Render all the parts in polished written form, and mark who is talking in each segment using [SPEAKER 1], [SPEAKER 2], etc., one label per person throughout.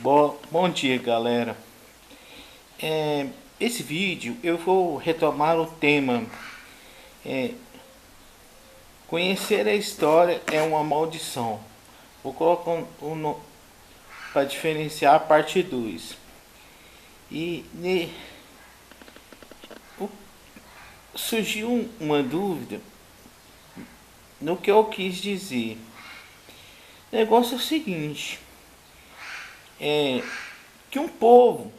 [SPEAKER 1] Bom dia, galera. Esse vídeo eu vou retomar o tema. é, Conhecer a história é uma maldição. Vou colocar para diferenciar a parte 2. E o- surgiu uma dúvida no que eu quis dizer. O negócio é o seguinte: é que um povo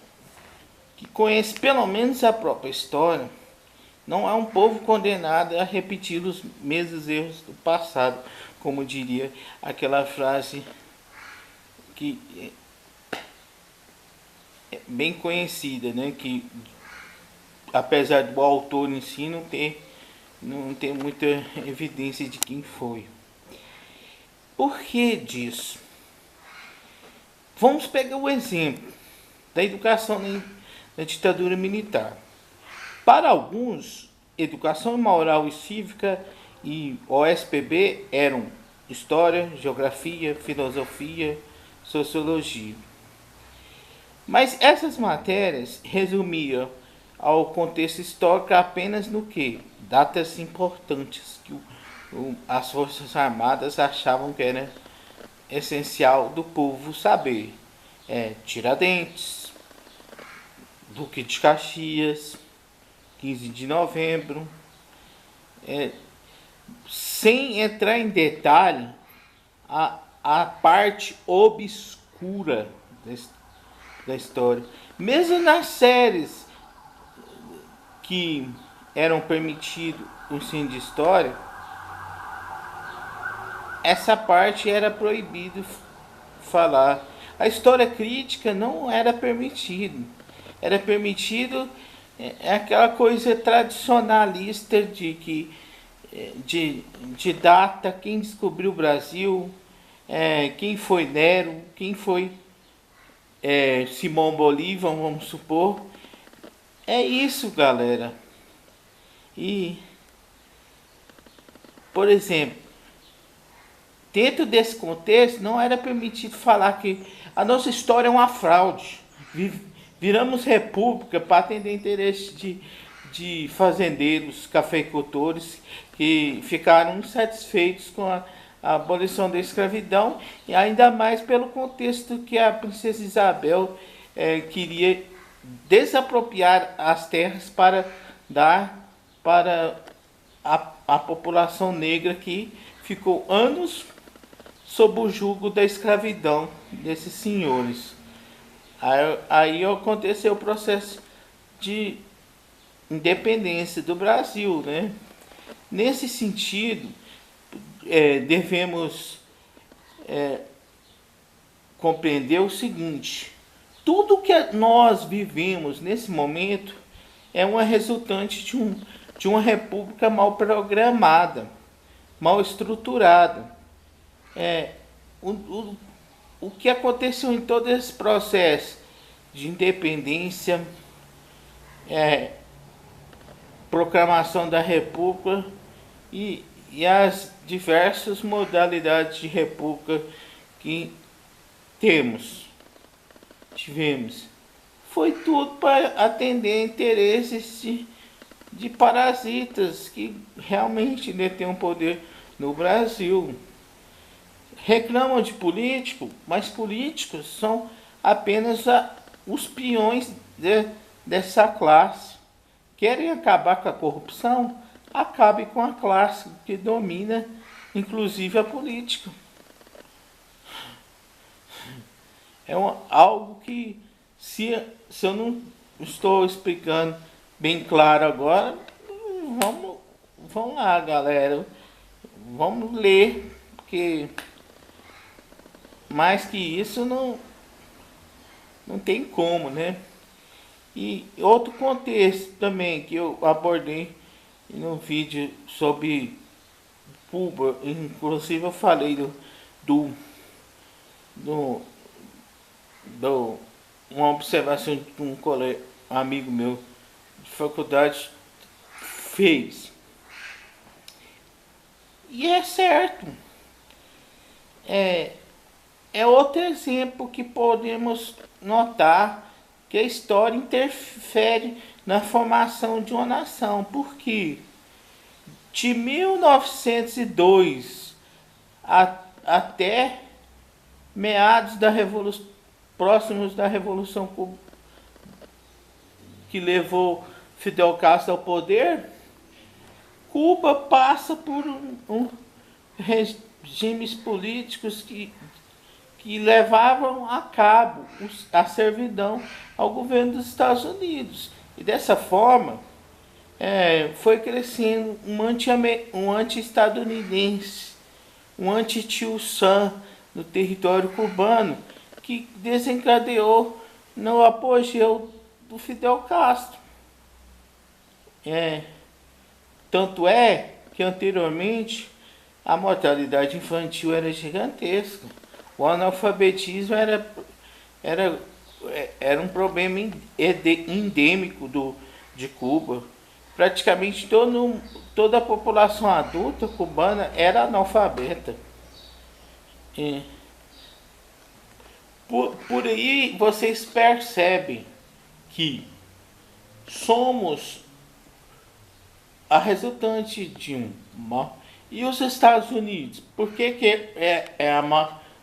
[SPEAKER 1] que conhece pelo menos a própria história não é um povo condenado a repetir os mesmos erros do passado, como diria aquela frase que é bem conhecida, né? Que apesar do autor em si não ter muita evidência de quem foi. Por que disso? Vamos pegar o exemplo da educação na ditadura militar. Para alguns, educação moral e cívica e OSPB eram história, geografia, filosofia, sociologia. Mas essas matérias resumiam ao contexto histórico apenas no que? Datas importantes que as Forças Armadas achavam que era essencial do povo saber. Tiradentes, Duque de Caxias, 15 de novembro, sem entrar em detalhe a parte obscura da história. Mesmo nas séries que eram permitido o ensino de história, essa parte era proibido falar. A história crítica não era permitido. Era permitido aquela coisa tradicionalista de que de data, quem descobriu o Brasil, quem foi Nero, quem foi Simão Bolívar, vamos supor. É isso, galera. E, por exemplo, dentro desse contexto, não era permitido falar que a nossa história é uma fraude. Viramos república para atender interesse de fazendeiros, cafeicultores que ficaram insatisfeitos com a abolição da escravidão e ainda mais pelo contexto que a princesa Isabel queria desapropriar as terras para dar para a população negra que ficou anos sob o jugo da escravidão desses senhores. Aí aconteceu o processo de independência do Brasil, né? Nesse sentido, devemos compreender o seguinte: tudo que nós vivemos nesse momento é uma resultante de uma república mal programada, mal estruturada. É, o, o, o que aconteceu em todo esse processo de independência, proclamação da república e as diversas modalidades de república que tivemos. Foi tudo para atender interesses de parasitas que realmente detêm o poder no Brasil. Reclamam de político, mas políticos são apenas os peões dessa classe. Querem acabar com a corrupção? Acabe com a classe que domina, inclusive a política. Algo que, se eu não estou explicando bem claro agora, vamos lá, galera. Vamos ler, porque mais que isso não tem como, né? E outro contexto também que eu abordei no vídeo sobre Cuba, inclusive eu falei do, do uma observação que um colega, amigo meu de faculdade fez. E é certo. é outro exemplo que podemos notar que a história interfere na formação de uma nação. Por quê? De 1902 até meados da Revolução, próximos da Revolução que levou Fidel Castro ao poder, Cuba passa por regimes políticos que levavam a cabo a servidão ao governo dos Estados Unidos. E dessa forma, foi crescendo um anti-estadunidense, um anti-tio Sam no território cubano, que desencadeou no apogeu do Fidel Castro. Tanto é que anteriormente a mortalidade infantil era gigantesca. O analfabetismo era um problema endêmico de Cuba. Praticamente toda a população adulta cubana era analfabeta. Por aí vocês percebem que somos a resultante de um mal. E os Estados Unidos? Por que é a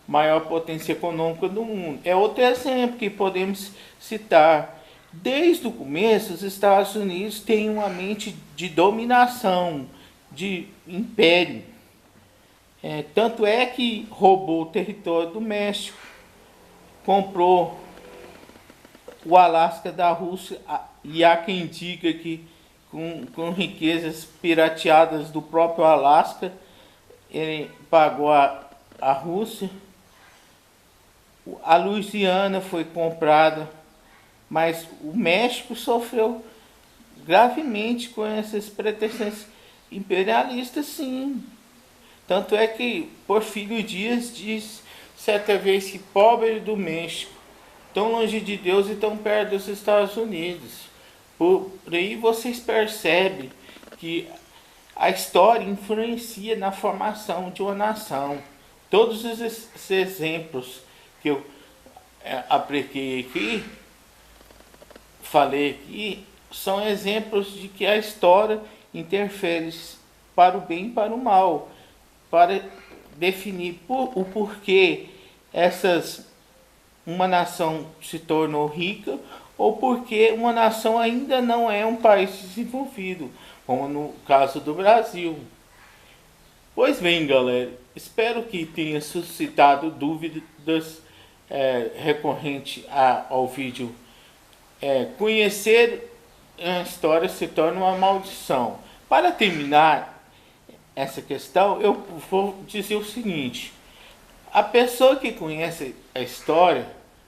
[SPEAKER 1] maior potência econômica do mundo? É outro exemplo que podemos citar. Desde o começo, os Estados Unidos têm uma mente de dominação, de império. Tanto é que roubou o território do México, comprou o Alasca da Rússia, e há quem diga que com riquezas pirateadas do próprio Alasca, ele pagou a Rússia. A Louisiana foi comprada, mas o México sofreu gravemente com essas pretensões imperialistas, sim. Tanto é que Porfírio Dias disse certa vez que pobre do México, tão longe de Deus e tão perto dos Estados Unidos. Por aí vocês percebem que a história influencia na formação de uma nação. Todos esses exemplos que eu apliquei aqui, falei aqui, são exemplos de que a história interfere para o bem e para o mal, para definir o porquê uma nação se tornou rica ou porque uma nação ainda não é um país desenvolvido, como no caso do Brasil. Pois bem, galera, espero que tenha suscitado dúvidas recorrente ao vídeo. Conhecer a história se torna uma maldição. Para terminar essa questão, eu vou dizer o seguinte: a pessoa que conhece a história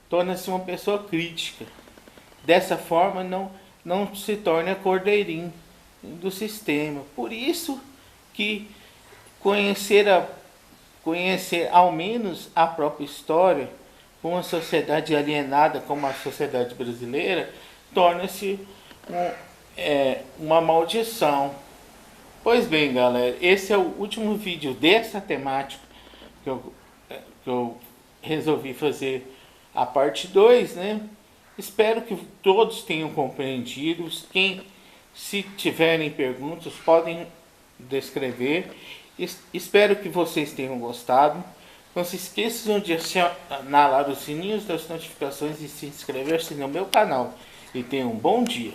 [SPEAKER 1] torna-se uma pessoa crítica. Dessa forma, não se torna cordeirinho do sistema. Por isso que conhecer ao menos a própria história, com uma sociedade alienada como a sociedade brasileira, torna-se uma maldição. Pois bem, galera, esse é o último vídeo dessa temática que eu resolvi fazer a parte 2, né? Espero que todos tenham compreendido. Se tiverem perguntas, podem descrever. Espero que vocês tenham gostado. Não se esqueçam de acionar os sininhos das notificações e se inscrever-se no meu canal. E tenham um bom dia.